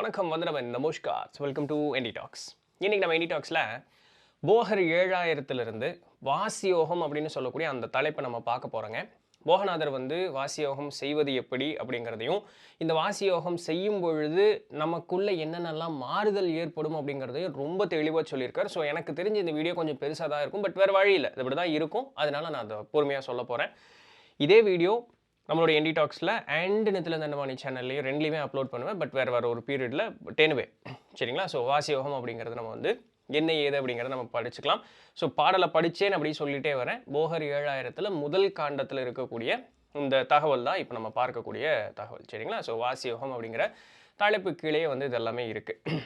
வணக்கம் வந்தனவன் நமஸ்கார் welcome to NT tax. இன்னைக்கு நம்ம என்டி டாக்ஸில் போகர் 7000 வாசியோகம் அப்படின்னு சொல்லக்கூடிய அந்த தலைப்பை நம்ம பார்க்க போகிறோங்க. போகநாதர் வாசியோகம் செய்வது எப்படி அப்படிங்கிறதையும், இந்த வாசியோகம் செய்யும் பொழுது நமக்குள்ள என்னென்னலாம் மாறுதல் ஏற்படும் அப்படிங்கிறதையும் ரொம்ப தெளிவாக சொல்லியிருக்கார். ஸோ எனக்கு தெரிஞ்ச இந்த வீடியோ கொஞ்சம் பெருசாக தான் இருக்கும், பட் வேறு வழி இல்லை, இது இப்படி தான் இருக்கும். அதனால நான் அதை பொறுமையாக சொல்ல போகிறேன். இதே வீடியோ நம்மளோட என்டி டாக்ஸில் அண்ட் நித்தில தண்டபாணி சேனல்லையும் ரெண்டுலேயுமே அப்லோட் பண்ணுவேன், பட் வேறு ஒரு பீரியடில் டெனுவே சரிங்களா. ஸோ வாசியோகம் அப்படிங்கிறது நம்ம என்ன ஏது அப்படிங்கிறத நம்ம படிச்சுக்கலாம். ஸோ பாடலை படித்தேன் அப்படி சொல்லிகிட்டே வரேன். போகர் 7000 முதல் காண்டத்தில் இருக்கக்கூடிய இந்த தகவல் தான் இப்போ நம்ம பார்க்கக்கூடிய தகவல் சரிங்களா. ஸோ வாசியோகம் அப்படிங்கிற தலைப்பு கீழே இது எல்லாமே இருக்குது.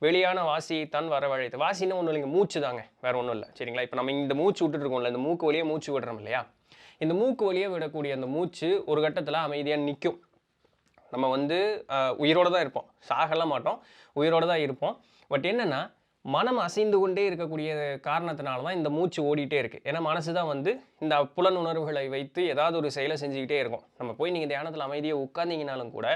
வெளியான வாசியை தான் வரவழைத்து, வாசின்னு ஒன்றும் இல்லைங்க, மூச்சு தாங்க, வேறு ஒன்றும் இல்லை சரிங்களா. இப்போ நம்ம இந்த மூச்சு விட்டுருக்கோம்ல, இந்த மூக்கு வழியே மூச்சு விடுறோம் இல்லையா, இந்த மூக்கு வழியே விடக்கூடிய அந்த மூச்சு ஒரு கட்டத்தில் அமைதியாக நிற்கும். நம்ம உயிரோடு தான் இருப்போம், சாகலாம் மாட்டோம், உயிரோடு தான் இருப்போம். பட் என்னென்னா மனம் அசைந்து கொண்டே இருக்கக்கூடிய காரணத்தினால தான் இந்த மூச்சு ஓடிட்டே இருக்குது. ஏன்னா மனசு தான் இந்த புலன் உணர்வுகளை வைத்து ஏதாவது ஒரு செயலை செஞ்சுக்கிட்டே இருக்கும். நம்ம போய் நீங்கள் தியானத்தில் அமைதியாக உட்கார்ந்தீங்கனாலும் கூட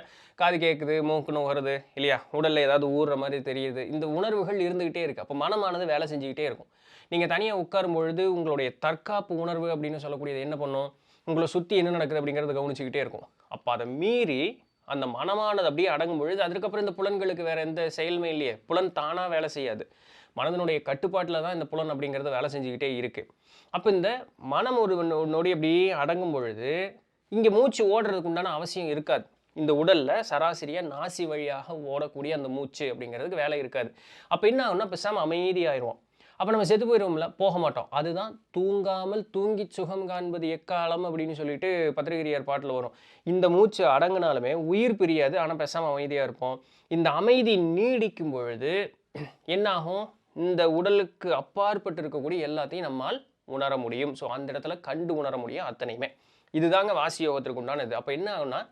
காது கேட்குது, மூக்கு நுகருது இல்லையா, உடலில் ஏதாவது ஊறுற மாதிரி தெரியுது, இந்த உணர்வுகள் இருந்துக்கிட்டே இருக்குது. அப்போ மனமானது வேலை செஞ்சுக்கிட்டே இருக்கும். நீங்கள் தனியாக உட்காரும் பொழுது உங்களுடைய தற்காப்பு உணர்வு அப்படின்னு சொல்லக்கூடியது என்ன பண்ணும், உங்களை சுற்றி என்ன நடக்குது அப்படிங்கிறத கவனிச்சுக்கிட்டே இருக்கும். அப்போ அதை மீறி அந்த மனமானது அப்படியே அடங்கும் பொழுது அதுக்கப்புறம் இந்த புலன்களுக்கு வேறு எந்த செயலுமே இல்லையே, புலன் தானாக வேலை செய்யாது, மனதனுடைய கட்டுப்பாட்டில் தான் இந்த புலன் அப்படிங்கிறத வேலை செஞ்சுக்கிட்டே இருக்குது. அப்போ இந்த மனம் ஒரு நொடி அப்படியே அடங்கும் பொழுது இங்கே மூச்சு ஓடுறதுக்கு உண்டான அவசியம் இருக்காது. இந்த உடலில் சராசரியாக நாசி வழியாக ஓடக்கூடிய அந்த மூச்சு அப்படிங்கிறதுக்கு வேலை இருக்காது. அப்போ என்ன ஆகும்னா பேசாமல் அமைதியாயிடுவோம். அப்போ நம்ம செத்து போயிடுவோம்ல, போக மாட்டோம். அதுதான் தூங்காமல் தூங்கி சுகம் காண்பது எக்காலம் அப்படின்னு சொல்லிட்டு பத்திரிகையார் பாட்டில் வரும். இந்த மூச்சு அடங்கினாலுமே உயிர் பிரியாது, ஆனால் பேசாமல் அமைதியாக இருப்போம். இந்த அமைதி நீடிக்கும் பொழுது என்னாகும், இந்த உடலுக்கு அப்பாற்பட்டு இருக்கக்கூடிய எல்லாத்தையும் நம்மால் உணர முடியும். ஸோ அந்த இடத்துல கண்டு உணர முடியும் அத்தனையுமே. இதுதாங்க வாசி யோகத்திற்கு உண்டானது. அப்போ என்ன ஆகும்னா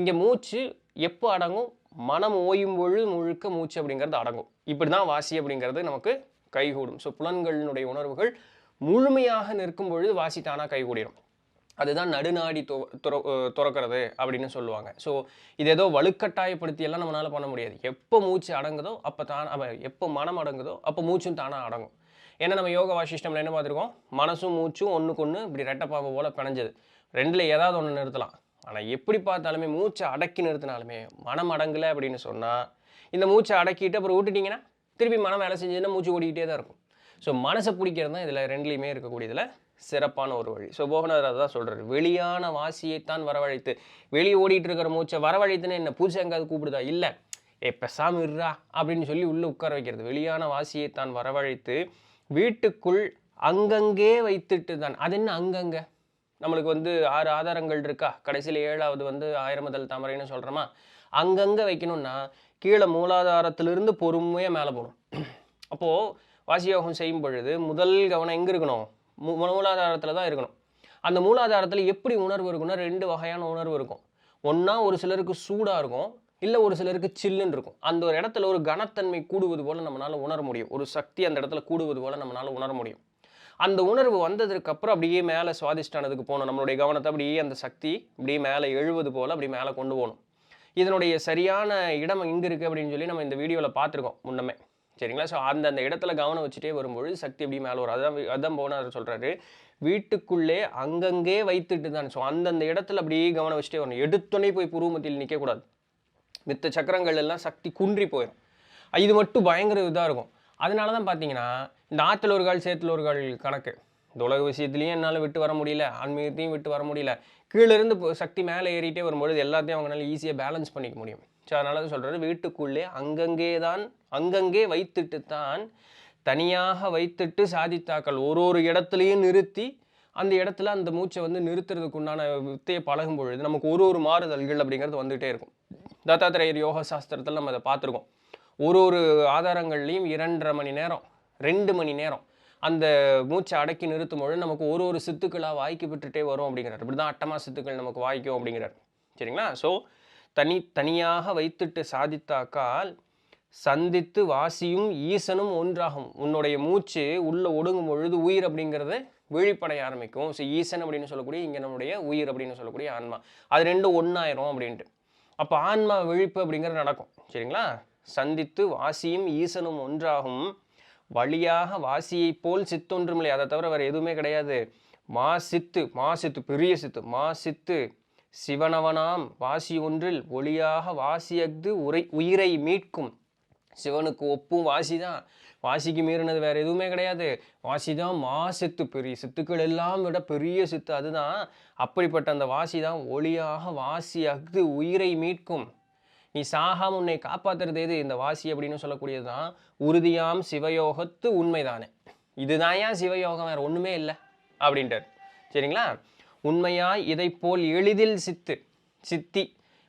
இங்கே மூச்சு எப்போ அடங்கும், மனம் ஓயும் பொழுது முழுக்க மூச்சு அப்படிங்கிறது அடங்கும். இப்படி தான் வாசி அப்படிங்கிறது நமக்கு கைகூடும். ஸோ புலன்களினுடைய உணர்வுகள் முழுமையாக நிற்கும் பொழுது வாசி தானாக கைகூடிடும். அதுதான் நடுநாடி துறக்கிறது அப்படின்னு சொல்லுவாங்க. ஸோ இது ஏதோ வலுக்கட்டாயப்படுத்தி எல்லாம் நம்மளால் பண்ண முடியாது. எப்போ மூச்சு அடங்குதோ அப்போ எப்போ மனம் அடங்குதோ அப்போ மூச்சும் தானாக அடங்கும். ஏன்னா நம்ம யோக வாசிஷ்டமில் என்ன பார்த்துருக்கோம், மனசும் மூச்சும் ஒன்றுக்கு ஒன்று இப்படி ரெட்டப்பாவை போல் பிணைஞ்சது, ரெண்டில் ஏதாவது ஒன்று நிறுத்தலாம். ஆனால் எப்படி பார்த்தாலுமே மூச்சை அடக்கி நிறுத்தினாலுமே மனம் அடங்கலை அப்படின்னு சொன்னால், இந்த மூச்சை அடக்கிட்டு அப்புறம் விட்டுட்டிங்கன்னா திருப்பி மனம் வேலை செஞ்சதுன்னா மூச்சு ஓடிக்கிட்டே தான் இருக்கும். ஸோ மனசை பிடிக்கிறது தான் இதில் ரெண்டுலேயுமே இருக்கக்கூடியதில் சிறப்பான ஒரு வழி. ஸோ போகநாதர் தான் சொல்கிறார், வெளியான வாசியைத்தான் வரவழைத்து. வெளியே ஓடிட்டு இருக்கிற மூச்சை வரவழைத்துன்னு என்ன பூச்சி எங்காவது கூப்பிடுதா, இல்லை பேசாமல் இருறா அப்படின்னு சொல்லி உள்ளே உட்கார வைக்கிறது. வெளியான வாசியைத்தான் வரவழைத்து வீட்டுக்குள் அங்கங்கே வைத்துட்டு தான். அது என்ன அங்கங்கே, நம்மளுக்கு 6 ஆதாரங்கள் இருக்கா, கடைசியில் 7வது ஆயிரமதல் தாமரைன்னு சொல்கிறோமா, அங்கங்கே வைக்கணும்னா கீழே மூலாதாரத்திலிருந்து பொறுமையாக மேலே போகணும். அப்போது வாசியோகம் செய்யும் பொழுது முதல் கவனம் எங்கே இருக்கணும், மூலாதாரத்தில் தான் இருக்கணும். அந்த மூலாதாரத்தில் எப்படி உணர்வு இருக்குன்னா 2 வகையான உணர்வு இருக்கும். ஒன்றா ஒரு சிலருக்கு சூடாக இருக்கும், இல்லை ஒரு சிலருக்கு சில்லுன்னு இருக்கும். அந்த ஒரு இடத்துல ஒரு கனத்தன்மை கூடுவது போல் நம்மளால் உணர முடியும், ஒரு சக்தி அந்த இடத்துல கூடுவது போல் நம்மளால் உணர முடியும். அந்த உணர்வு வந்ததுக்கப்புறம் அப்படியே மேலே சுவாதிஷ்டானதுக்கு போகணும். நம்மளுடைய கவனத்தை அப்படியே அந்த சக்தி அப்படியே மேலே எழுவது போல் அப்படி மேலே கொண்டு போகணும். இதனுடைய சரியான இடம் எங்கே இருக்குது அப்படின்னு சொல்லி நம்ம இந்த வீடியோவில் பார்த்துருக்கோம் முன்னமே சரிங்களா. ஸோ அந்த இடத்துல கவனம் வச்சுட்டே வரும்பொழுது சக்தி எப்படி மேலே வரும். அதான் போகநாதர் சொல்கிறாரு, வீட்டுக்குள்ளே அங்கங்கே வைத்துட்டு தான். ஸோ அந்தந்த இடத்துல அப்படியே கவனம் வச்சுட்டே வரணும். எடுத்தோடனே போய் புருவமத்தில் நிற்கக்கூடாது. மித்த சக்கரங்கள் எல்லாம் சக்தி குன்றி போயிடும். இது மட்டும் பயங்கர இதாக இருக்கும். அதனால தான் பார்த்தீங்கன்னா இந்த ஆற்றுல ஒரு கால் சேத்துல ஒரு கால் கணக்கு. இந்த உலக விஷயத்துலையும் என்னால் விட்டு வர முடியல, ஆன்மீகத்தையும் விட்டு வர முடியல. கீழேருந்து சக்தி மேலே ஏறிட்டே வரும்பொழுது எல்லாத்தையும் அவங்களால ஈஸியாக பேலன்ஸ் பண்ணிக்க முடியும். ஸோ அதனால தான் சொல்கிறாரு, வீட்டுக்குள்ளே அங்கங்கே வைத்துட்டு தான், தனியாக வைத்துட்டு சாதித்தாக்கள். ஒரு இடத்துலையும் நிறுத்தி அந்த இடத்துல அந்த மூச்சை நிறுத்துறதுக்கு உண்டான வித்தையை பழகும் பொழுது நமக்கு ஒரு மாறுதல்கள் அப்படிங்கிறது வந்துகிட்டே இருக்கும். தத்தாத்திரேயர் யோக சாஸ்திரத்தில் நம்ம அதை பார்த்துருக்கோம். ஒரு ஆதாரங்கள்லையும் 2.5 மணி நேரம் 2 மணி நேரம் அந்த மூச்சை அடக்கி நிறுத்தும் பொழுது நமக்கு ஒரு சித்துக்களாக வாய்க்கு பெற்றுட்டே வரும் அப்படிங்கிறார். இப்படி தான் அட்டமா சித்துக்கள் நமக்கு வாய்க்கும் அப்படிங்கிறார் சரிங்களா. ஸோ தனியாக வைத்துட்டு சாதித்தாக்கால் சந்தித்து வாசியும் ஈசனும் ஒன்றாகும். உன்னுடைய மூச்சு உள்ளே ஒடுங்கும் பொழுது உயிர் அப்படிங்கிறத விழிப்படைய ஆரம்பிக்கும். ஸோ ஈசன் அப்படின்னு சொல்லக்கூடிய இங்கே நம்முடைய உயிர் அப்படின்னு சொல்லக்கூடிய ஆன்மா, அது ரெண்டும் ஒன்றாயிரும் அப்படின்ட்டு. அப்போ ஆன்மா விழிப்பு அப்படிங்கிறது நடக்கும் சரிங்களா. சந்தித்து வாசியும் ஈசனும் ஒன்றாகும் வழியாக வாசியை போல் சித்தொன்றுமில்லை. அதை தவிர வேறு எதுவுமே கிடையாது. மாசித்து பெரிய சித்து மாசித்து சிவனவனாம் வாசி ஒன்றில் ஒளியாக வாசியஃது உயிரை மீட்கும். சிவனுக்கு ஒப்பும் வாசி தான். வாசிக்கு மீறினது வேற எதுவுமே கிடையாது. வாசி தான் மாசித்து, பெரிய சித்துக்கள் எல்லாம் விட பெரிய சித்து அதுதான். அப்படிப்பட்ட அந்த வாசி தான் ஒளியாக வாசியஃது உயிரை மீட்கும். நீ சாகாம உன்னை காப்பாத்துறது எது? இந்த வாசி அப்படின்னு சொல்லக்கூடியது தான் உறுதியாம் சிவயோகத்து உண்மைதானே. இதுதான் ஏன் சிவயோகம், வேற ஒண்ணுமே இல்லை அப்படின்ட்டார். சரிங்களா? உண்மையாய் இதை போல் எளிதில் சித்தி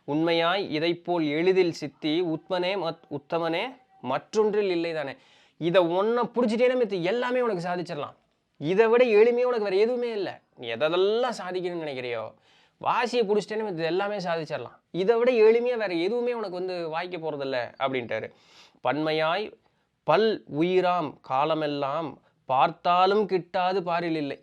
உண்மையாய் இதை போல் எளிதில் சித்தி உத்தமனே மற்றொன்றில் இல்லை தானே. இதை ஒன்றை பிடிச்சிட்டேன்னு மித்த எல்லாமே உனக்கு சாதிச்சிடலாம். இதை விட எளிமையாக உனக்கு வேறு எதுவுமே இல்லை. நீ எதெல்லாம் சாதிக்கணும்னு நினைக்கிறியோ வாசியை பிடிச்சிட்டேன்னு மித்த எல்லாமே சாதிச்சிடலாம். இதை விட எளிமையாக வேறு எதுவுமே உனக்கு வாய்க்க போகிறதில்ல அப்படின்ட்டாரு. பன்மையாய் பல் உயிராம் காலமெல்லாம் பார்த்தாலும் கிட்டாது பாரில் இல்லை.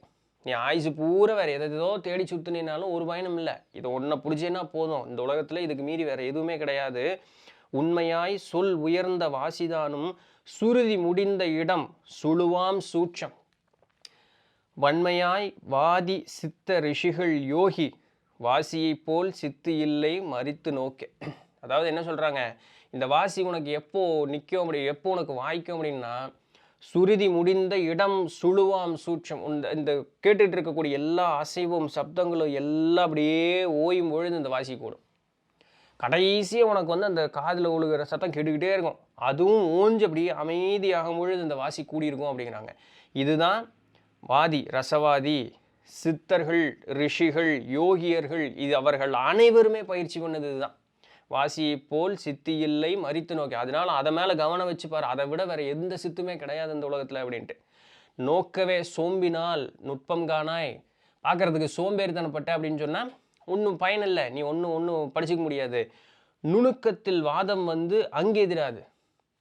நீ ஆயுசு பூரா வேறு எதோ தேடி சுற்றுனாலும் ஒரு பயனும் இல்லை. இதை ஒன்றை பிடிச்சேன்னா போதும். இந்த உலகத்தில் இதுக்கு மீறி வேறு எதுவுமே கிடையாது. உண்மையாய் சொல் உயர்ந்த வாசிதானும் சுருதி முடிந்த இடம் சுழுவாம் சூட்சம். வன்மையாய் வாதி சித்த ரிஷிகள் யோகி வாசியை போல் சித்து இல்லை மறித்து நோக்க. அதாவது என்ன சொல்கிறாங்க, இந்த வாசி உனக்கு எப்போ நிற்கும் முடியும், எப்போ உனக்கு வாய்க்கும் அப்படின்னா சுருதி முடிந்த இடம் சுழுவாம் சூட்சம். இந்த கேட்டுட்டு இருக்கக்கூடிய எல்லா அசைவும் சப்தங்களும் எல்லாம் அப்படியே ஓயும் பொழுது இந்த வாசி கூடும். கடைசியாக உனக்கு அந்த காதில் ஒழுகிற சத்தம் கெட்டுக்கிட்டே இருக்கும். அதுவும் ஓஞ்சு அப்படியே அமைதியாகும் பொழுது இந்த வாசி கூடியிருக்கும் அப்படிங்கிறாங்க. இதுதான் வாதி, ரசவாதி, சித்தர்கள், ரிஷிகள், யோகியர்கள், இது அவர்கள் அனைவருமே பயிற்சி பண்ணது இதுதான். வாசியை போல் சித்தி இல்லை மறித்து நோக்கி. அதனால அதை மேலே கவனம் வச்சுப்பார். அதை விட வேற எந்த சித்துமே கிடையாது இந்த உலகத்தில் அப்படின்ட்டு. நோக்கவே சோம்பினால் நுட்பம் காணாய். பார்க்கறதுக்கு சோம்பேறித்தனப்பட்ட அப்படின்னு சொன்னால் ஒன்றும் பயனில்லை. நீ ஒன்றும் படிச்சுக்க முடியாது. நுணுக்கத்தில் வாதம் அங்கே எதிராது.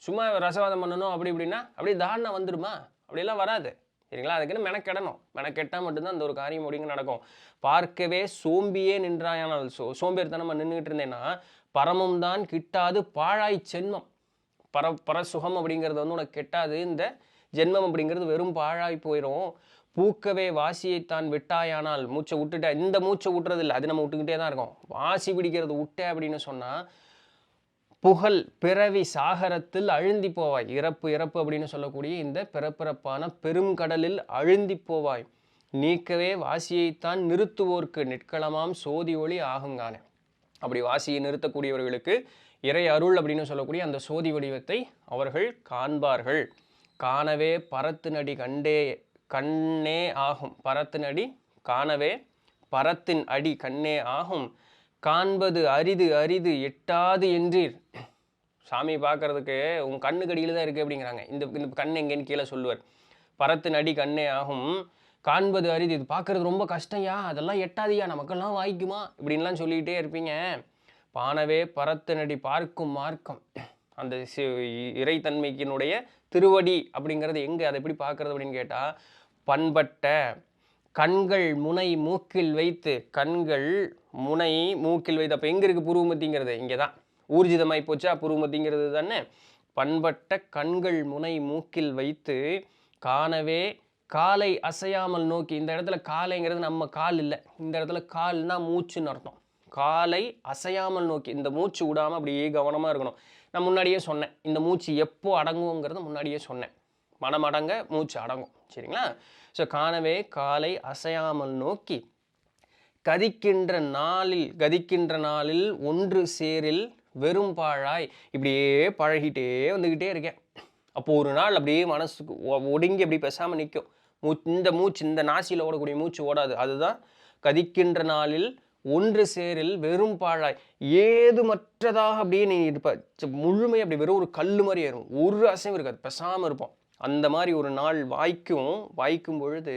சும்மா ரசவாதம் பண்ணணும் அப்படி இப்படின்னா அப்படியே தாரணை வந்துடுமா? அப்படியெல்லாம் வராது. சரிங்களா? அதுக்குன்னு மெனக்கெட்டால் மட்டும்தான் அந்த ஒரு காரியம் முடிங்க நடக்கும். பார்க்கவே சோம்பியே நின்றாயானால் சோம்பேறித்தனமாக நின்றுக்கிட்டு இருந்தேன்னா பரமும் தான் கிட்டாது பாழாய் சென்மம். பரசுகம் அப்படிங்கிறது உனக்கு கெட்டாது. இந்த ஜென்மம் அப்படிங்கிறது வெறும் பாழாய் போயிடும். பூக்கவே வாசியைத்தான் விட்டாயானால் மூச்சை விட்டுட்ட. இந்த மூச்சை விட்டுறது இல்லை, அது நம்ம விட்டுக்கிட்டே தான் இருக்கோம். வாசி பிடிக்கிறது விட்ட அப்படின்னு சொன்னால் புகழ் பிறவி சாகரத்தில் அழுந்தி போவாய். இறப்பு அப்படின்னு சொல்லக்கூடிய இந்த பிறப்பிறப்பான பெரும் கடலில் அழுந்தி போவாய். நீக்கவே வாசியைத்தான் நிறுத்துவோர்க்கு நிற்களமாம் சோதி ஒளி ஆகுங்கானே. அப்படி வாசியை நிறுத்தக்கூடியவர்களுக்கு இறை அருள் அப்படின்னு சொல்லக்கூடிய அந்த சோதி வடிவத்தை அவர்கள் காண்பார்கள். காணவே பரத்தினடி கண்ணே ஆகும். பரத்தினடி காணவே பரத்தின் அடி கண்ணே ஆகும். காண்பது அரிது எட்டாது என்றீர். சாமி பார்க்கறதுக்கு உன் கண்ணு கடியில் தான் இருக்குது அப்படிங்கிறாங்க. இந்த கண் எங்கேன்னு கீழே சொல்லுவார். பரத்தின் அடி கண்ணே ஆகும். காண்பது அரிது, இது பார்க்கறது ரொம்ப கஷ்டம்யா, அதெல்லாம் எட்டாதியா, நமக்கெல்லாம் வாய்க்குமா இப்படின்லாம் சொல்லிக்கிட்டே இருப்பீங்க. பானவே பரத்தினடி பார்க்கும் மார்க்கம். அந்த இறைத்தன்மைக்கினுடைய திருவடி அப்படிங்கிறது எங்கே, அதை எப்படி பார்க்கறது அப்படின்னு கேட்டால் பண்பட்ட கண்கள் முனை மூக்கில் வைத்து. கண்கள் முனை மூக்கில் வைத்து. அப்போ எங்கே இருக்குது புருவமத்திங்கிறது? இங்கே தான். ஊர்ஜிதமாய் போச்சா புருவமத்திங்கிறது தானே. பண்பட்ட கண்கள் முனை மூக்கில் வைத்து காணவே காலை அசையாமல் நோக்கி. இந்த இடத்துல காலைங்கிறது நம்ம கால் இல்லை, இந்த இடத்துல கால்னா மூச்சுன்னு அர்த்தம். காலை அசையாமல் நோக்கி, இந்த மூச்சு விடாமல் அப்படியே கவனமாக இருக்கணும். நான் முன்னாடியே சொன்னேன், இந்த மூச்சு எப்போ அடங்குங்கிறத முன்னாடியே சொன்னேன். மனம் அடங்க மூச்சு அடங்கும். சரிங்களா? ஸோ காணவே காலை அசையாமல் நோக்கி கதிக்கின்ற நாளில் ஒன்று சேரில் வெறும் பாழாய். இப்படியே பழகிட்டே வந்துக்கிட்டே இருக்கேன். அப்போ ஒரு நாள் அப்படியே மனசுக்கு ஒடுங்கி அப்படி பேசாமல் நிற்கும். இந்த நாசியில் ஓடக்கூடிய மூச்சு ஓடாது. அதுதான் கதிக்கின்ற நாளில் ஒன்று சேரில் வெறும் பாழாய். ஏது மற்றதாக அப்படியே நீ இருப்ப, முழுமையாக அப்படி வெறும் ஒரு கல் மாதிரி ஏறும், ஒரு அசைவு இருக்காது, பேசாமல் இருப்போம். அந்த மாதிரி ஒரு நாள் வாய்க்கும் பொழுது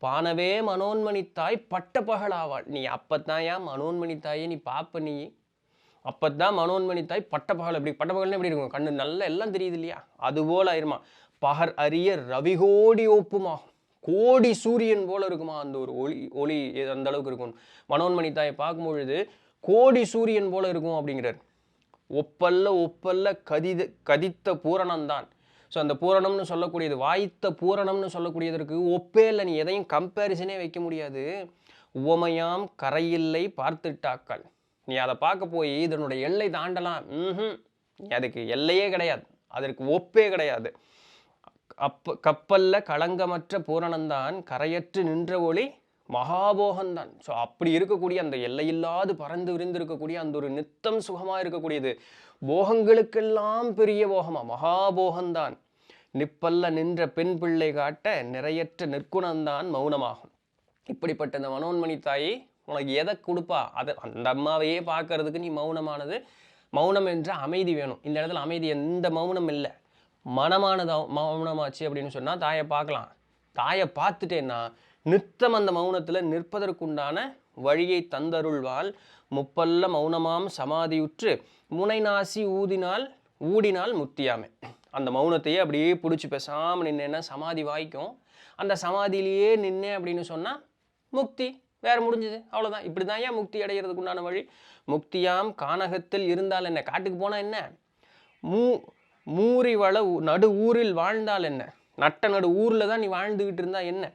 பானவே மனோன்மணித்தாய் பட்ட பகலாவாள். நீ அப்பத்தான் ஏன் மனோன்மணித்தாயே நீ பாப்ப, நீ அப்பத்தான் மனோன்மணித்தாய் பட்ட பகல். அப்படி பட்ட பகல்னா எப்படி இருக்கும்? கண்ணு நல்லா எல்லாம் தெரியுது இல்லையா? அதுபோல் ஆயிருமா. பகர் அரிய ரவிகோடி ஒப்புமாகும். கோடி சூரியன் போல இருக்குமா அந்த ஒரு ஒளி அந்த அளவுக்கு இருக்கும். மனோன்மணித்தாயை பார்க்கும் பொழுது கோடி சூரியன் போல இருக்கும் அப்படிங்கிறார். ஒப்பல்ல ஒப்பல்ல கதித்த பூரணம்தான். ஸோ அந்த பூரணம்னு சொல்லக்கூடியது, வாய்த்த பூரணம்னு சொல்லக்கூடியதற்கு ஒப்பே இல்லை. நீ எதையும் கம்பேரிசனே வைக்க முடியாது. உவமையாம் கரையில்லை பார்த்துட்டாக்கள். நீ அதை பார்க்க போய் இதனுடைய எல்லை தாண்டலாம், அதுக்கு எல்லையே கிடையாது, அதற்கு ஒப்பே கிடையாது. கப்பல்ல களங்கமற்ற பூரணம்தான், கரையற்று நின்ற ஒளி மகாபோகம்தான். ஸோ அப்படி இருக்கக்கூடிய அந்த எல்லையில்லாது பறந்து விரிந்திருக்கக்கூடிய அந்த ஒரு நித்தம் சுகமாக இருக்கக்கூடியது, போகங்களுக்கெல்லாம் பெரிய போகமா மகாபோகம்தான். நிப்பல்ல நின்ற பெண் பிள்ளை காட்ட நிறையற்ற நிற்குணம்தான் மௌனமாகும். இப்படிப்பட்ட இந்த மனோன்மணி தாயி உனக்கு எதை கொடுப்பா, அதை அந்த அம்மாவையே பார்க்கறதுக்கு நீ மௌனமானது, மௌனம் என்ற அமைதி வேணும். இந்த இடத்துல அமைதி எந்த மௌனம் இல்லை, மனமானது மௌனமாச்சு அப்படின்னு சொன்னால் தாயை பார்க்கலாம். தாயை பார்த்துட்டேன்னா நித்தம் அந்த மௌனத்தில் நிற்பதற்குண்டான வழியை தந்தருள்வாள். முப்பல்ல மௌனமாம் சமாதியுற்று முனைநாசி ஊடினால் முத்தியாமே. அந்த மௌனத்தையே அப்படியே பிடிச்சி பேசாமல் நின்னேன்னா சமாதி வாய்க்கும். அந்த சமாதியிலேயே நின்னே அப்படின்னு சொன்னால் முக்தி, வேற முடிஞ்சது, அவ்வளோதான். இப்படி தான் ஏன் முக்தி அடைகிறதுக்கு உண்டான வழி. முக்தியாம் கானகத்தில் இருந்தால் என்ன, காட்டுக்கு போனால் என்ன, மூறி வள நடு ஊரில் வாழ்ந்தால் என்ன, நட்ட நடு ஊரில் தான் நீ வாழ்ந்துக்கிட்டு இருந்தா என்ன,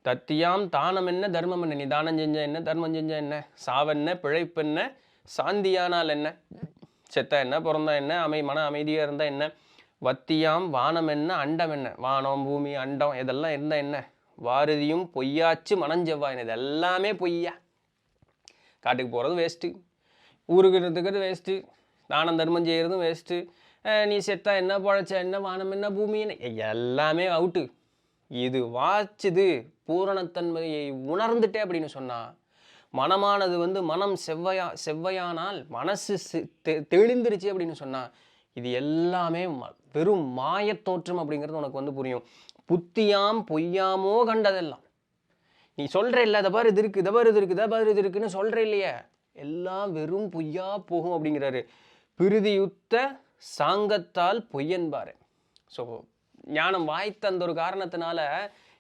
தத்தியாம் தானம் என்ன தர்மம் என்ன, நீ தானம் செஞ்ச என்ன தர்மம் செஞ்ச என்ன, சாவென்ன பிழைப்பென்ன சாந்தியானால் என்ன, செத்த என்ன பிறந்தா என்ன, மன அமைதியாக இருந்தால் என்ன, வத்தியாம் வானம் என்ன அண்டம் என்ன, வானம் பூமி அண்டம் இதெல்லாம் இருந்தால் என்ன, வாரதியும் பொய்யாச்சு மனஞ்செவ்வாய், இது எல்லாமே பொய்யா. காட்டுக்கு போகிறது வேஸ்ட்டு, ஊருக்கு இருக்கிறது வேஸ்ட்டு, தானம் தர்மம் செய்கிறதும் வேஸ்ட்டு, நீ செத்தா என்ன பழைச்ச என்ன வானம் என்ன பூமி என்ன எல்லாமே அவுட்டு. இது வாச்சுது பூரணத்தன்மையை உணர்ந்துட்டே அப்படின்னு சொன்னால், மனமானது மனம் செவ்வையானால் மனசு தெளிந்துருச்சு அப்படின்னு சொன்னால் இது எல்லாமே வெறும் மாயத்தோற்றம் அப்படிங்கிறது உனக்கு புரியும். புத்தியாம் பொய்யாமோ கண்டதெல்லாம் நீ சொல்கிற இல்லை, இதை பாரு இது இருக்குது, இதை பாரு இது இருக்குது, இதை பாரு இது இருக்குன்னு சொல்கிற இல்லையே, எல்லாம் வெறும் பொய்யா போகும் அப்படிங்கிறாரு. பிரிதியுத்த சாங்கத்தால் பொய்யன்பாரு. ஸோ ஞானம் வாய்த்த அந்த ஒரு காரணத்தினால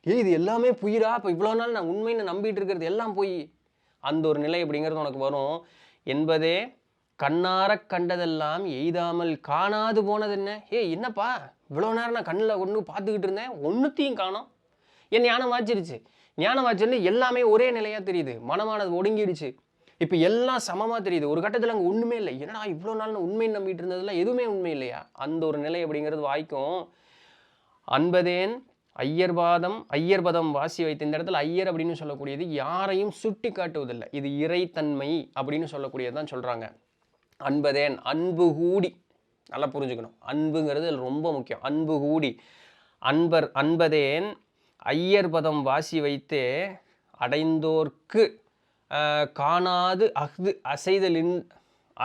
இது எல்லாமே பொய்ரா, இப்போ இவ்வளோ நாள் நான் உண்மைன்னு நம்பிட்டு இருக்கிறது எல்லாம் பொய், அந்த ஒரு நிலை அப்படிங்கிறது உனக்கு வரும். என்பதே கண்ணார கண்டதெல்லாம் எய்தாமல் காணாது போனது என்ன. என்னப்பா இவ்வளோ நேரம் நான் கண்ணில் ஒன்று பார்த்துக்கிட்டு இருந்தேன், ஒன்றுத்தையும் காணோம், என் ஞானம் வாச்சிருச்சு. ஞானம் வாச்சுன்னு எல்லாமே ஒரே நிலையாக தெரியுது, மனமானது ஒடுங்கிடுச்சு, இப்போ எல்லாம் சமமாக தெரியுது. ஒரு கட்டத்தில் அங்கே ஒன்றுமே இல்லை, என்னடா இவ்வளோ நாள் நான் உண்மைன்னு நம்பிட்டு இருந்ததுலாம் எதுவுமே உண்மை இல்லையா, அந்த ஒரு நிலை அப்படிங்கிறது வாய்க்கும். அன்பதேன் ஐயர்பதம் வாசி வைத்த. இந்த இடத்துல ஐயர் அப்படின்னு சொல்லக்கூடியது யாரையும் சுட்டி காட்டுவதில்லை, இது இறைத்தன்மை அப்படின்னு சொல்லக்கூடியதான் சொல்கிறாங்க. அன்பதேன் அன்பு கூடி, நல்லா புரிஞ்சுக்கணும், அன்புங்கிறது ரொம்ப முக்கியம். அன்பு கூடி அன்பதேன் ஐயர்பதம் வாசி வைத்தே அடைந்தோர்க்கு காணாது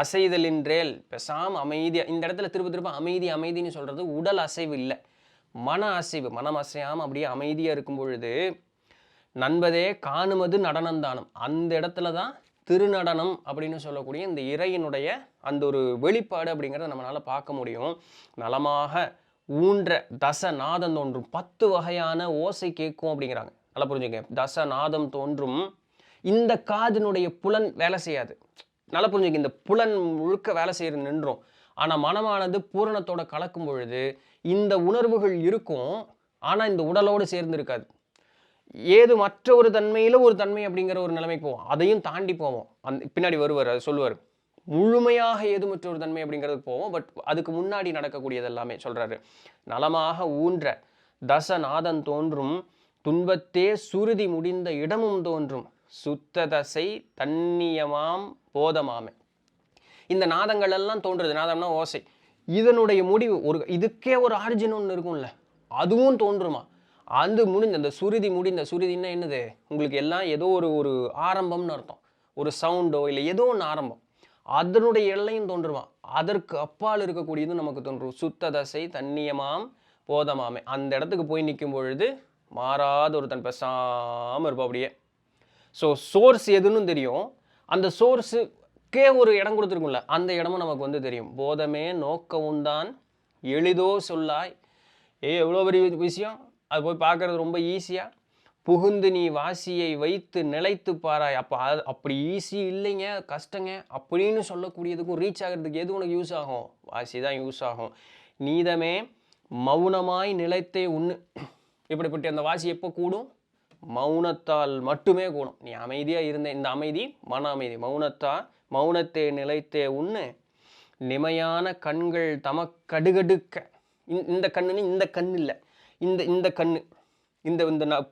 அசைதலின்றேல் பெசாம் அமைதியாக. இந்த இடத்துல திரும்ப அமைதின்னு சொல்கிறது உடல் அசைவு இல்லை, மன அசைவு. மனம் அசையாமல் அப்படியே அமைதியாக இருக்கும் பொழுது நண்பதே காணுமது நடனந்தானம். அந்த இடத்துல தான் திருநடனம் அப்படின்னு சொல்லக்கூடிய இந்த இறையினுடைய அந்த ஒரு வெளிப்பாடு அப்படிங்கிறத நம்மளால் பார்க்க முடியும். நலமாக ஊன்ற தசநாதம் தோன்றும், 10 வகையான ஓசை கேட்கும் அப்படிங்கிறாங்க. நல்லா புரிஞ்சுங்க, தசநாதம் தோன்றும். இந்த காதினுடைய புலன் வேலை செய்யாது, நல்லா புரிஞ்சுங்க, இந்த புலன் முழுக்க வேலை செய்யறது நின்றும். ஆனால் மனமானது பூரணத்தோட கலக்கும் பொழுது இந்த உணர்வுகள் இருக்கும், ஆனால் இந்த உடலோடு சேர்ந்து இருக்காது. ஏது மற்ற ஒரு தன்மையில் ஒரு தன்மை அப்படிங்கிற ஒரு நிலைமைக்கு போவோம், அதையும் தாண்டி போவோம். பின்னாடி வருவார், அது சொல்லுவார், முழுமையாக ஏது மற்ற ஒரு தன்மை அப்படிங்கிறதுக்கு போவோம். பட் அதுக்கு முன்னாடி நடக்கக்கூடியது எல்லாமே சொல்கிறாரு. நலமாக ஊன்ற தசநாதம் தோன்றும், துன்பத்தே சுருதி முடிந்த இடமும் தோன்றும், சுத்த தசை தன்னியமாம் போதமாமே. இந்த நாதங்கள் எல்லாம் தோன்றுறது, நாதம்னா ஓசை, இதனுடைய முடிவு இதுக்கே ஒரு ஆரிஜின் ஒன்று இருக்கும்ல, அதுவும் தோன்றுமா. அந்த அந்த சுருதி சுருதின்னா என்னது, உங்களுக்கு எல்லாம் ஏதோ ஒரு ஆரம்பம்னு அர்த்தம், ஒரு சவுண்டோ இல்லை ஏதோ ஒன்று ஆரம்பம், அதனுடைய எல்லையும் தோன்றுமா. அதற்கு அப்பால் இருக்கக்கூடியது நமக்கு தோன்றும். சுத்த தசை தன்னியமாம் போதமாமே. அந்த இடத்துக்கு போய் நிற்கும் பொழுது மாறாத ஒரு தன் பேசாமல் இருப்போம் அப்படியே. ஸோ சோர்ஸ் எதுன்னு தெரியும், அந்த சோர்ஸுக்கே ஒரு இடம் கொடுத்துருக்கும்ல, அந்த இடமும் நமக்கு தெரியும். போதமே நோக்கவும் தான் எளிதோ சொல்லாய். எவ்வளோ பெரிய விஷயம், அது போய் பார்க்குறது ரொம்ப ஈஸியாக. புகுந்து நீ வாசியை வைத்து நிலைத்து பாராய். அப்போ அப்படி ஈஸி இல்லைங்க, கஷ்டங்க அப்படின்னு சொல்லக்கூடியதுக்கும் ரீச் ஆகிறதுக்கு எது உனக்கு யூஸ் ஆகும்? வாசி தான் யூஸ் ஆகும். நீதமே மௌனமாய் நிலைத்தே உண்ணு. இப்படிப்பட்ட அந்த வாசி எப்போ கூடும்? மௌனத்தால் மட்டுமே கூடும். நீ அமைதியாக இருந்த இந்த அமைதி மன அமைதி. மௌனத்தே நிலைத்தே உண்ணு. நிமையான கண்கள் தமக்கடுகடுக்க. இந்த கண்ணுன்னு இந்த கண்ணு இல்லை, இந்த கண்ணு, இந்த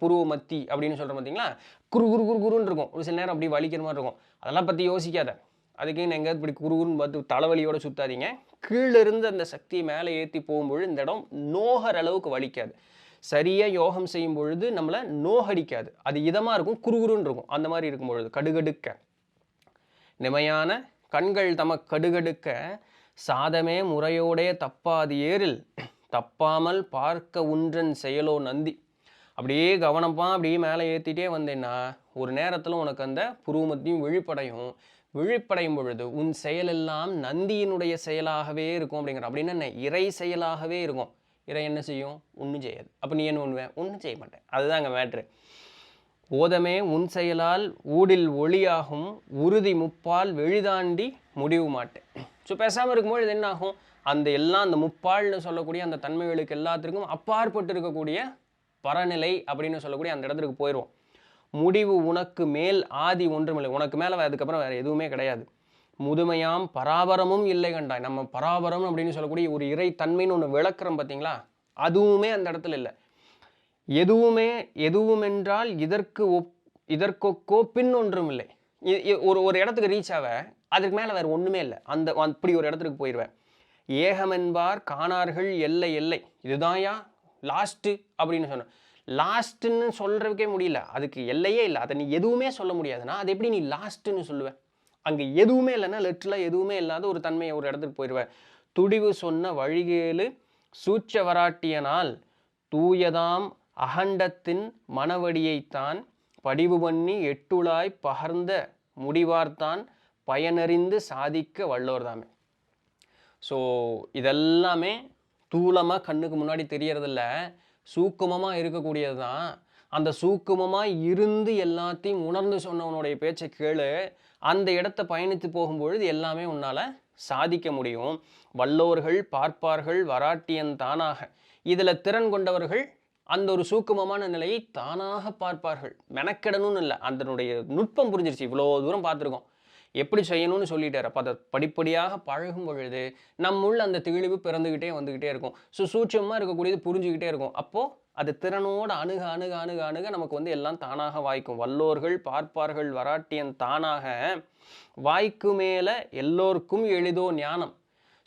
புருவ மத்தி அப்படின்னு சொல்கிற பார்த்தீங்களா, குருன்னு இருக்கும். ஒரு சில நேரம் அப்படி வலிக்கிற மாதிரி இருக்கும். அதெல்லாம் பற்றி யோசிக்காத. அதுக்கு எங்கேயாவது இப்படி குருன்னு பார்த்து தலைவலியோடு சுற்றாதீங்க. கீழிருந்து அந்த சக்தியை மேலே ஏற்றி போகும்பொழுது இந்த இடம் நோகிற அளவுக்கு வலிக்காது. சரியாக யோகம் செய்யும் பொழுது நம்மளை நோகடிக்காது. அது இதமாக இருக்கும், குருன்னு இருக்கும். அந்த மாதிரி இருக்கும் பொழுது கடுகடுக்க. நிமையான கண்கள் கடுகடுக்க சாதமே முறையோடைய தப்பாது ஏறில் தப்பாமல் பார்க்க உன்றன் செயலோ நந்தி. அப்படியே கவனமாக அப்படியே மேலே ஏற்றிட்டே வந்தேன்னா ஒரு நேரத்தில் உனக்கு அந்த புருவமத்தையும் விழிப்படையும் பொழுது உன் செயலெல்லாம் நந்தியினுடைய செயலாகவே இருக்கும் அப்படிங்கிற. அப்படின்னா என்ன? இறை செயலாகவே இருக்கும். இறை என்ன செய்யும்? ஒன்றும் செய்யாது. அப்போ நீ என்ன பண்ணுவேன்? ஒன்றும் செய்ய மாட்டேன். அதுதான் அங்கே மேட்ரு. ஓதமே உன் செயலால் ஊடில் ஒளியாகும் உறுதி முப்பால் வெளிதாண்டி முடிவு மாட்டேன். ஸோ பேசாமல் இருக்கும்போது என்ன ஆகும்? அந்த முப்பால்னு சொல்லக்கூடிய அந்த தன்மைகளுக்கு எல்லாத்திற்கும் அப்பாற்பட்டு இருக்கக்கூடிய பரநிலை அப்படின்னு சொல்லக்கூடிய அந்த இடத்துக்கு போயிடுவோம். முடிவு உனக்கு மேல் ஆதி ஒன்றுமில்லை. உனக்கு மேலே அதுக்கப்புறம் வேறு எதுவுமே கிடையாது. முதுமையாம் பராபரமும் இல்லை கண்டாய். நம்ம பராபரம் அப்படின்னு சொல்லக்கூடிய ஒரு இறை தன்மைன்னு ஒன்று விளக்குறோம் பார்த்தீங்களா, அதுவுமே அந்த இடத்துல இல்லை. எதுவுமென்றால் இதற்கொக்கோ பின் ஒன்றும் இல்லை. ஒரு இடத்துக்கு ரீச் ஆக அதுக்கு மேலே வேறு ஒன்றுமே இல்லை. அப்படி ஒரு இடத்துக்கு போயிடுவேன். ஏகமென்பார் காணார்கள் எல்லை எல்லை. இதுதான்யா லாஸ்ட்டு அப்படின்னு சொன்னேன். லாஸ்ட்டுன்னு சொல்கிறதுக்கே முடியல. அதுக்கு எல்லையே இல்லை. அதை நீ எதுவுமே சொல்ல முடியாதுன்னா அது எப்படி நீ லாஸ்ட்டுன்னு சொல்லுவேன்? அங்கே எதுவுமே இல்லைன்னா லெட்டரில் எதுவுமே இல்லாத ஒரு தன்மையை ஒரு இடத்துக்கு போயிடுவேன். துடிவு சொன்ன வழிகேளு சூச்ச வராட்டியனால் தூயதாம் அகண்டத்தின் மனவடியைத்தான் படிவு பண்ணி எட்டுளாய் பகர்ந்த முடிவார்த்தான் பயனறிந்து சாதிக்க வல்லோர்தாமே. ஸோ இதெல்லாமே தூளமாக கண்ணுக்கு முன்னாடி தெரியறதில்ல, சூக்குமமாக இருக்கக்கூடியது தான். அந்த சூக்குமமாக இருந்து எல்லாத்தையும் உணர்ந்து சொன்னவனுடைய பேச்சை கேளு. அந்த இடத்த பயணித்து போகும்பொழுது எல்லாமே உன்னால் சாதிக்க முடியும். வல்லோர்கள் பார்ப்பார்கள் வராட்டியன் தானாக. இதில் திறன் கொண்டவர்கள் அந்த ஒரு சூக்குமமான நிலையை தானாக பார்ப்பார்கள். மெனக்கெடணும்னு இல்லை, அதனுடைய நுட்பம் புரிஞ்சிருச்சு. இவ்வளோ தூரம் பார்த்துருக்கோம், எப்படி செய்யணும்னு சொல்லிட்டார். அப்போ அதை படிப்படியாக பழகும் பொழுது நம்முள்ள அந்த தெளிவு பிறந்துக்கிட்டே வந்துக்கிட்டே இருக்கும். சூட்சமாக இருக்கக்கூடியது புரிஞ்சுக்கிட்டே இருக்கும். அப்போது அது திறனோடு அணுக நமக்கு எல்லாம் தானாக வாய்க்கும். வல்லோர்கள் பார்ப்பார்கள் வராட்டியன் தானாக வாய்க்கு மேலே எல்லோருக்கும் எளிதோ ஞானம்.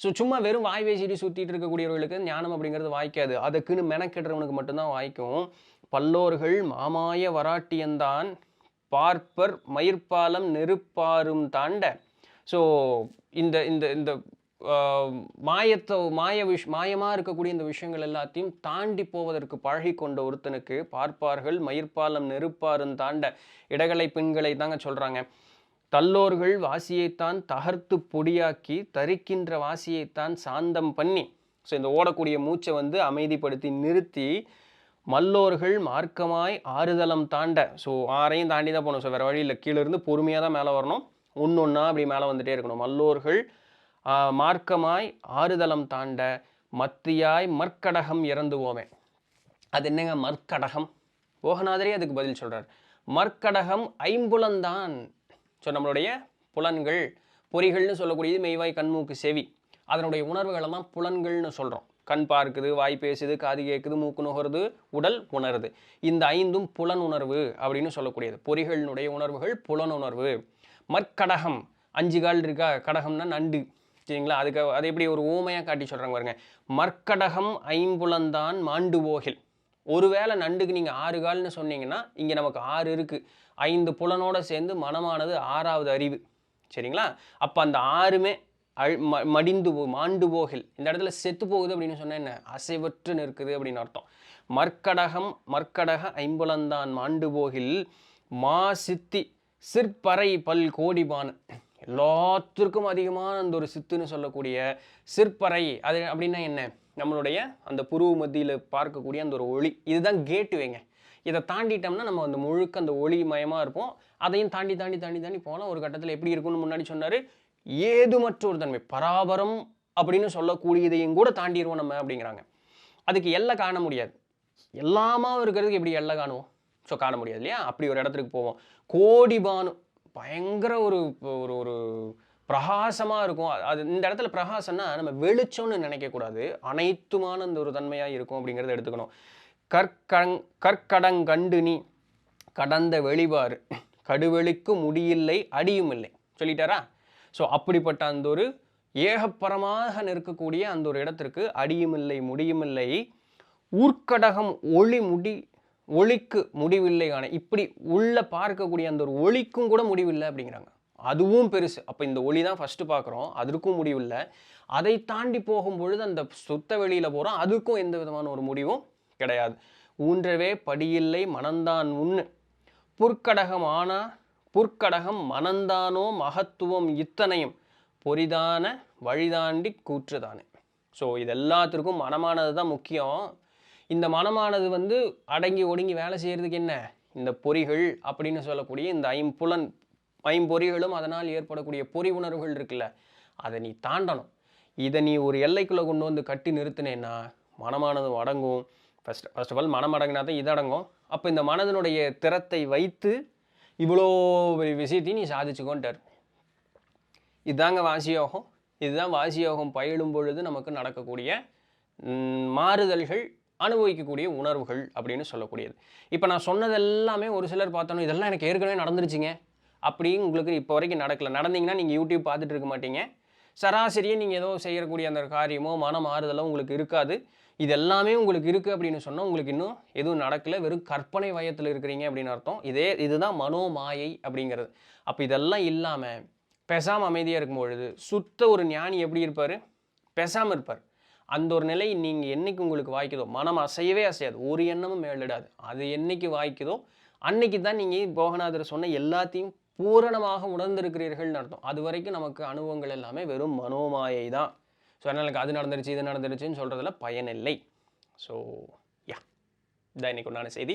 சும்மா வெறும் வாய் பேசிட்டு சுற்றிட்டு இருக்கக்கூடியவர்களுக்கு ஞானம் அப்படிங்கிறது வாய்க்காது. அதுக்குன்னு மெனக்கெடுறவனுக்கு மட்டும்தான் வாய்க்கும். பல்லோர்கள் மாமாய வராட்டியந்தான் பார்ப்பர் மயிர்பாலம் நெருப்பாரும் தாண்ட. ஸோ இந்த இந்த இந்த மாயமாக இருக்கக்கூடிய இந்த விஷயங்கள் எல்லாத்தையும் தாண்டி போவதற்கு பழகி கொண்ட ஒருத்தனுக்கு பார்ப்பார்கள் மயிர்பாலம் நெருப்பாரும் தாண்ட. இடகலை பெண்களை தாங்க சொல்கிறாங்க. தல்லோர்கள் வாசியைத்தான் தகர்த்து பொடியாக்கி தரிக்கின்ற வாசியைத்தான் சாந்தம் பண்ணி. ஸோ இந்த ஓடக்கூடிய மூச்சை அமைதிப்படுத்தி நிறுத்தி மல்லோர்கள் மார்க்கமாய் ஆறுதலம் தாண்ட. ஸோ ஆறையும் தாண்டி தான் போகணும். ஸோ வேறு வழியில் கீழே இருந்து பொறுமையாக தான் மேலே வரணும். ஒன்றா அப்படி மேலே வந்துகிட்டே இருக்கணும். மல்லோர்கள் மார்க்கமாய் ஆறுதலம் தாண்ட மத்தியாய் மற்கடகம் இறந்துவோமே. அது என்னங்க மற்கடகம்? போகநாதரே அதுக்கு பதில் சொல்கிறார். மற்கடகம் ஐம்புலன்தான். ஸோ நம்மளுடைய புலன்கள், பொறிகள்னு சொல்லக்கூடியது மெய்வாய் கண்மூக்கு செவி. அதனுடைய உணர்வுகளை தான் புலன்கள்னு சொல்கிறோம். கண் பார்க்குது, வாய் பேசுது, காது கேட்குது, மூக்கு நுகருது, உடல் உணருது. இந்த ஐந்தும் புலன் உணர்வு அப்படின்னு சொல்லக்கூடியது. பொறிகளினுடைய உணர்வுகள் புலன் உணர்வு. மற்கடகம் 5 கால் இருக்கா, கடகம்னா நண்டு, சரிங்களா? அதை எப்படி ஒரு ஊமையாக காட்டி சொல்கிறாங்க பாருங்க. மற்கடகம் ஐம்புலன்தான் மாண்டு போகில். ஒருவேளை நண்டுக்கு நீங்கள் 6 கால்னு சொன்னீங்கன்னா இங்கே நமக்கு 6 இருக்குது. 5 புலனோட சேர்ந்து மனமானது 6வது அறிவு, சரிங்களா? அப்போ அந்த 6மே மடிந்து மாண்டு போகில். இந்த இடத்துல செத்து போகுது அப்படின்னு சொன்னால் என்ன? அசைவற்று நிற்குது அப்படின்னு அர்த்தம். மற்கடக ஐம்புலந்தான் மாண்டு போகில் மா சித்தி சிற்பறை பல் கோடிபான். எல்லாத்திற்கும் அதிகமான அந்த ஒரு சித்துன்னு சொல்லக்கூடிய சிற்பறை. அது அப்படின்னா என்ன? நம்மளுடைய அந்த புருவ மத்தியில் பார்க்கக்கூடிய அந்த ஒரு ஒளி. இதுதான் கேட்டு வைங்க. இதை தாண்டிட்டோம்னா நம்ம அந்த முழுக்க அந்த ஒளிமயமாக இருப்போம். அதையும் தாண்டி தாண்டி தாண்டி தாண்டி போனால் ஒரு கட்டத்தில் எப்படி இருக்கும்னு முன்னாடி சொன்னார், ஏதுமற்ற ஒரு தன்மை பராபரம் அப்படின்னு சொல்லக்கூடியதையும் கூட தாண்டிடுவோம் நம்ம அப்படிங்கிறாங்க. அதுக்கு எல்லை காண முடியாது. எல்லாமா இருக்கிறதுக்கு எப்படி எல்லை காணுவோம்? ஸோ காண முடியாது இல்லையா? அப்படி ஒரு இடத்துக்கு போவோம். கோடி பானு பயங்கர ஒரு ஒரு ஒரு பிரகாசமாக இருக்கும். அது இந்த இடத்துல பிரகாசம்னா நம்ம வெளிச்சம்னு நினைக்கக்கூடாது. அனைத்துமான அந்த ஒரு தன்மையாக இருக்கும் அப்படிங்கிறத எடுத்துக்கணும். கற்கடங்கண்டு நீ கடந்த வெளிபாறு கடுவெளிக்கு முடியில்லை அடியும் இல்லை சொல்லிட்டாரா? ஸோ அப்படிப்பட்ட அந்த ஒரு ஏகப்பரமாக நிற்கக்கூடிய அந்த ஒரு இடத்திற்கு அடியுமில்லை முடியுமில்லை ஊர்க்கடகம் ஒளிக்கு முடிவில்லை காண. இப்படி உள்ள பார்க்கக்கூடிய அந்த ஒரு ஒளிக்கும் கூட முடிவில்லை அப்படிங்கிறாங்க. அதுவும் பெருசு. அப்போ இந்த ஒளி தான் ஃபஸ்ட்டு பார்க்குறோம், அதற்கும் முடிவில்லை. அதை தாண்டி போகும் பொழுது அந்த சுத்த வெளியில் போகிறோம், அதுக்கும் எந்த விதமான ஒரு முடிவும் கிடையாது. ஊன்றவே படியில்லை மனந்தான் உண்ணு புற்கடகம் மனந்தானோ மகத்துவம் இத்தனையும் பொரிதான வழிதாண்டி கூற்றுதானே. ஸோ இது எல்லாத்திற்கும் மனமானது தான் முக்கியம். இந்த மனமானது வந்து அடங்கி ஒடுங்கி வேலை செய்கிறதுக்கு என்ன, இந்த பொறிகள் அப்படின்னு சொல்லக்கூடிய இந்த ஐம்பொறிகளும் அதனால் ஏற்படக்கூடிய பொறி உணர்வுகள் இருக்குல்ல, அதை நீ தாண்டணும். இதை நீ ஒரு எல்லைக்குள்ளே கொண்டு வந்து கட்டி நிறுத்தினேன்னா மனமானது அடங்கும். ஃபர்ஸ்ட் ஆஃப் ஆல் மனம் அடங்கினா தான் இது அடங்கும். அப்போ இந்த மனதனுடைய திறத்தை வைத்து இவ்வளோ விஷயத்தையும் நீ சாதிச்சுக்கோன்ட்டார். இதுதாங்க வாசியோகம். இதுதான் வாசியோகம் பயிலும் பொழுது நமக்கு நடக்கக்கூடிய மாறுதல்கள், அனுபவிக்கக்கூடிய உணர்வுகள் அப்படின்னு சொல்லக்கூடியது. இப்போ நான் சொன்னது எல்லாமே ஒரு சிலர் பார்த்தோன்னா இதெல்லாம் எனக்கு ஏற்கனவே நடந்துருச்சுங்க அப்படின்னு உங்களுக்கு இப்போ வரைக்கும் நடக்கலை. நடந்தீங்கன்னா நீங்கள் யூடியூப் பார்த்துட்டு இருக்க மாட்டீங்க. சராசரியே நீங்கள் ஏதோ செய்யக்கூடிய அந்த காரியமோ மன மாறுதலோ உங்களுக்கு இருக்காது. இது எல்லாமே உங்களுக்கு இருக்குது அப்படின்னு சொன்னால் உங்களுக்கு இன்னும் எதுவும் நடக்கலை, வெறும் கற்பனை வயத்தில் இருக்கிறீங்க அப்படின்னு அர்த்தம். இதுதான் மனோமாயை அப்படிங்கிறது. அப்போ இதெல்லாம் இல்லாமல் பேசாமல் அமைதியாக இருக்கும் பொழுது சுத்த ஒரு ஞானி எப்படி இருப்பார்? பேசாமல் இருப்பார். அந்த ஒரு நிலை நீங்கள் என்னைக்கு உங்களுக்கு வாய்க்குதோ, மனம் அசையவே அசையாது, ஒரு எண்ணமும் மேலிடாது, அது என்னைக்கு வாய்க்குதோ அன்னைக்கு தான் நீங்கள் போகநாதர் சொன்ன எல்லாத்தையும் பூரணமாக உணர்ந்திருக்கிறீர்கள்னு அர்த்தம். அது வரைக்கும் நமக்கு அனுபவங்கள் எல்லாமே வெறும் மனோமாயை தான். ஸோ அதனால் எனக்கு அது நடந்துருச்சு இது நடந்துருச்சுன்னு சொல்கிறதுல பயனில்லை. ஸோ இதான் இன்றைக்கி உண்டான செய்தி.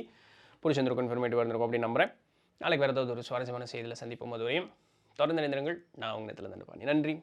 பிடிச்சிருந்திருக்கும், இன்ஃபர்மேட்டிவாக இருந்திருக்கும் அப்படின்னு நம்புகிறேன். நாளைக்கு வேறு ஏதாவது ஒரு சுவாரஸ்யமான செய்தியில் சந்திப்போம். அதுவரையும் தொடர்ந்து இணைந்திருங்கள். நான் உங்கள் நேரத்தில் நன்றி.